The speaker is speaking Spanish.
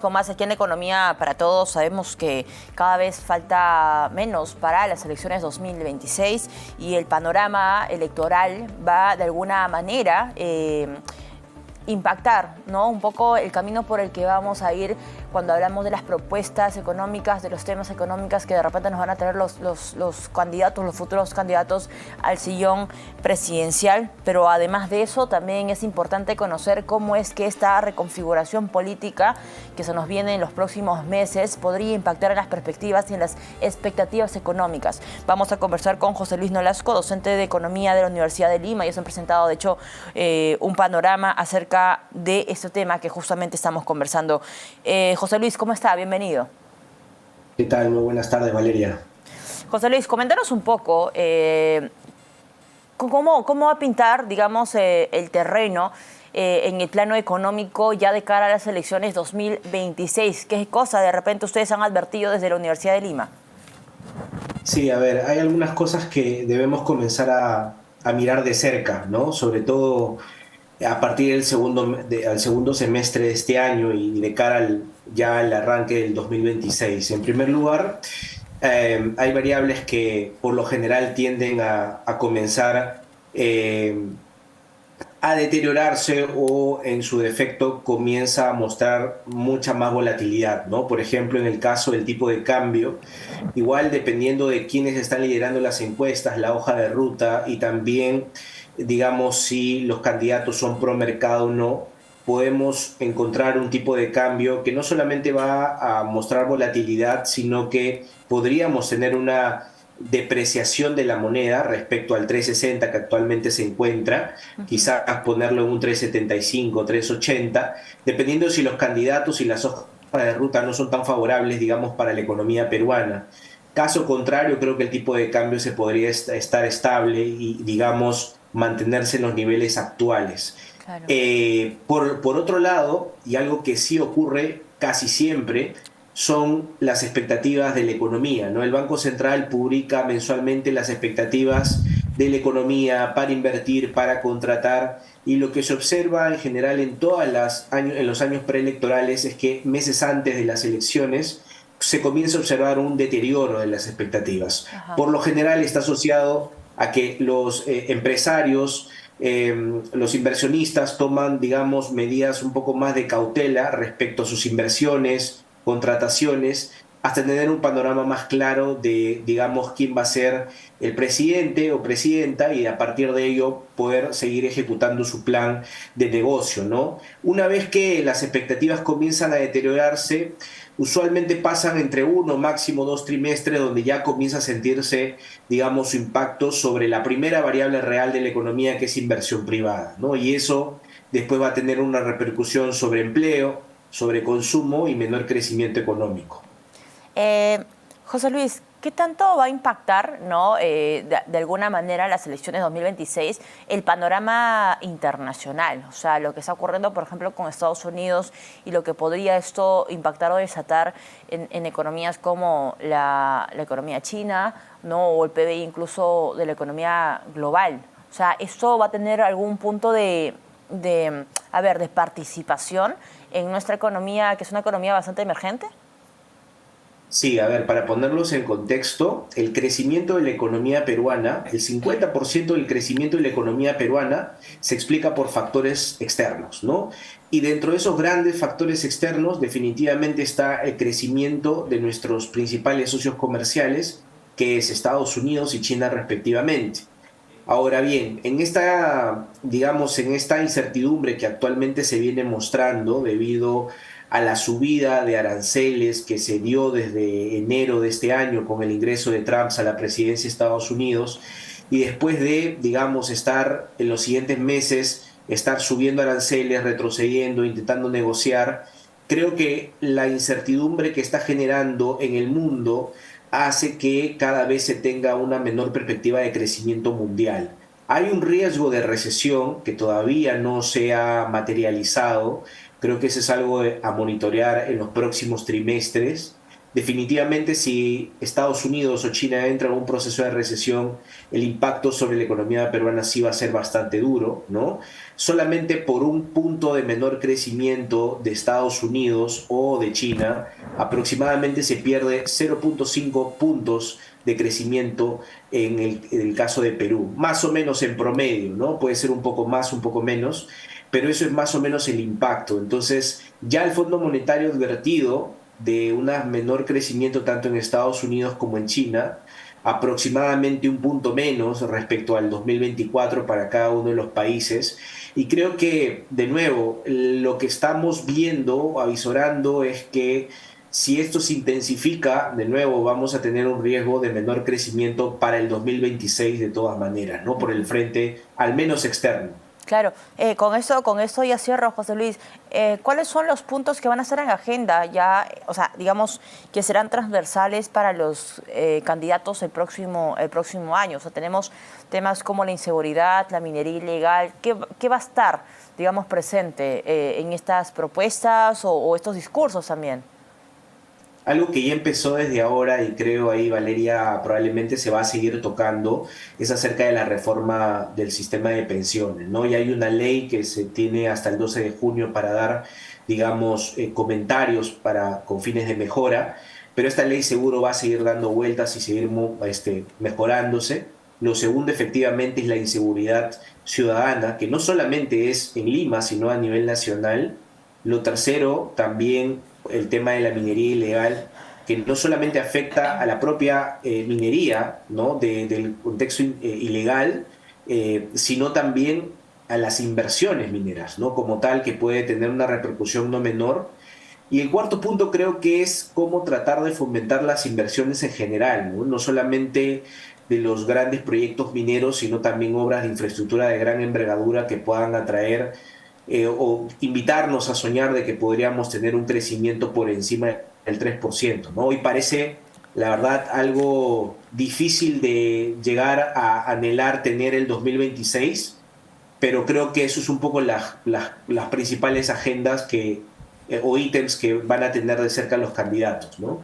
Con más aquí en Economía para Todos, sabemos que cada vez falta menos para las elecciones 2026 y el panorama electoral va de alguna manera impactar, ¿no? Un poco el camino por el que vamos a ir cuando hablamos de las propuestas económicas, de los temas económicos que de repente nos van a traer los candidatos, los futuros candidatos al sillón presidencial. Pero además de eso, también es importante conocer cómo es que esta reconfiguración política que se nos viene en los próximos meses podría impactar en las perspectivas y en las expectativas económicas. Vamos a conversar con José Luis Nolasco, docente de Economía de la Universidad de Lima. Ellos han presentado, de hecho, un panorama acerca de este tema que justamente estamos conversando. José Luis, ¿cómo está? Bienvenido. ¿Qué tal? Muy buenas tardes, Valeria. José Luis, coméntanos un poco cómo va a pintar, digamos, el terreno en el plano económico ya de cara a las elecciones 2026. ¿Qué cosa de repente ustedes han advertido desde la Universidad de Lima? Sí, a ver, hay algunas cosas que debemos comenzar a mirar de cerca, ¿no? Sobre todo a partir al segundo semestre de este año y de cara ya al arranque del 2026. En primer lugar, hay variables que por lo general tienden a comenzar a deteriorarse o en su defecto comienza a mostrar mucha más volatilidad, ¿no? Por ejemplo, en el caso del tipo de cambio, igual dependiendo de quiénes están liderando las encuestas, la hoja de ruta y también, digamos, si los candidatos son pro mercado o no, podemos encontrar un tipo de cambio que no solamente va a mostrar volatilidad, sino que podríamos tener una depreciación de la moneda respecto al 3.60 que actualmente se encuentra, quizás ponerlo en un 3.75, 3.80, dependiendo si los candidatos y las hojas de ruta no son tan favorables, digamos, para la economía peruana. Caso contrario, creo que el tipo de cambio se podría estar estable y, digamos, mantenerse en los niveles actuales. Claro. Por otro lado, y algo que sí ocurre casi siempre, son las expectativas de la economía, ¿no? El Banco Central publica mensualmente las expectativas de la economía para invertir, para contratar, y lo que se observa en general en los años preelectorales es que meses antes de las elecciones se comienza a observar un deterioro de las expectativas. Ajá. Por lo general está asociado a que los empresarios, los inversionistas toman, digamos, medidas un poco más de cautela respecto a sus inversiones, contrataciones, hasta tener un panorama más claro de, digamos, quién va a ser el presidente o presidenta y a partir de ello poder seguir ejecutando su plan de negocio, ¿no? Una vez que las expectativas comienzan a deteriorarse, usualmente pasan entre uno, máximo 2 trimestres, donde ya comienza a sentirse, digamos, su impacto sobre la primera variable real de la economía, que es inversión privada, ¿no? Y eso después va a tener una repercusión sobre empleo, sobre consumo y menor crecimiento económico. José Luis, ¿qué tanto va a impactar, ¿no? De alguna manera las elecciones 2026 el panorama internacional? O sea, lo que está ocurriendo, por ejemplo, con Estados Unidos y lo que podría esto impactar o desatar en economías como la economía china, ¿no? O el PBI incluso de la economía global. O sea, ¿esto va a tener algún punto de participación en nuestra economía, que es una economía bastante emergente? Sí, a ver, para ponerlos en contexto, el crecimiento de la economía peruana, el 50% del crecimiento de la economía peruana se explica por factores externos, ¿no? Y dentro de esos grandes factores externos definitivamente está el crecimiento de nuestros principales socios comerciales, que es Estados Unidos y China respectivamente. Ahora bien, digamos, en esta incertidumbre que actualmente se viene mostrando debido a la subida de aranceles que se dio desde enero de este año con el ingreso de Trump a la presidencia de Estados Unidos y después de, digamos, estar en los siguientes meses, estar subiendo aranceles, retrocediendo, intentando negociar, creo que la incertidumbre que está generando en el mundo hace que cada vez se tenga una menor perspectiva de crecimiento mundial. Hay un riesgo de recesión que todavía no se ha materializado. Creo que eso es algo a monitorear en los próximos trimestres. Definitivamente, si Estados Unidos o China entran en un proceso de recesión, el impacto sobre la economía peruana sí va a ser bastante duro, ¿no? Solamente por un punto de menor crecimiento de Estados Unidos o de China, aproximadamente se pierde 0,5 puntos de crecimiento en el caso de Perú, más o menos en promedio, ¿no? Puede ser un poco más, un poco menos, pero eso es más o menos el impacto. Entonces, ya el Fondo Monetario ha advertido de un menor crecimiento tanto en Estados Unidos como en China, aproximadamente un punto menos respecto al 2024 para cada uno de los países. Y creo que, de nuevo, lo que estamos viendo, avisorando, es que si esto se intensifica, de nuevo vamos a tener un riesgo de menor crecimiento para el 2026 de todas maneras, ¿no? Por el frente, al menos externo. Claro, con eso ya cierro, José Luis. ¿Cuáles son los puntos que van a estar en agenda ya, o sea, digamos, que serán transversales para los candidatos el próximo año? O sea, tenemos temas como la inseguridad, la minería ilegal. ¿Qué va a estar, digamos, presente en estas propuestas o estos discursos también? Algo que ya empezó desde ahora y creo ahí Valeria probablemente se va a seguir tocando es acerca de la reforma del sistema de pensiones, ¿no? Y hay una ley que se tiene hasta el 12 de junio para dar, digamos, comentarios con fines de mejora, pero esta ley seguro va a seguir dando vueltas y seguir mejorándose. Lo segundo, efectivamente, es la inseguridad ciudadana, que no solamente es en Lima, sino a nivel nacional. Lo tercero, también el tema de la minería ilegal, que no solamente afecta a la propia minería, ¿no? Del contexto ilegal, sino también a las inversiones mineras, ¿no? Como tal, que puede tener una repercusión no menor. Y el cuarto punto creo que es cómo tratar de fomentar las inversiones en general, ¿no? No solamente de los grandes proyectos mineros, sino también obras de infraestructura de gran envergadura que puedan atraer o invitarnos a soñar de que podríamos tener un crecimiento por encima del 3%, ¿no? Hoy parece, la verdad, algo difícil de llegar a anhelar tener el 2026, pero creo que eso es un poco las principales agendas o ítems que van a tener de cerca los candidatos, ¿no?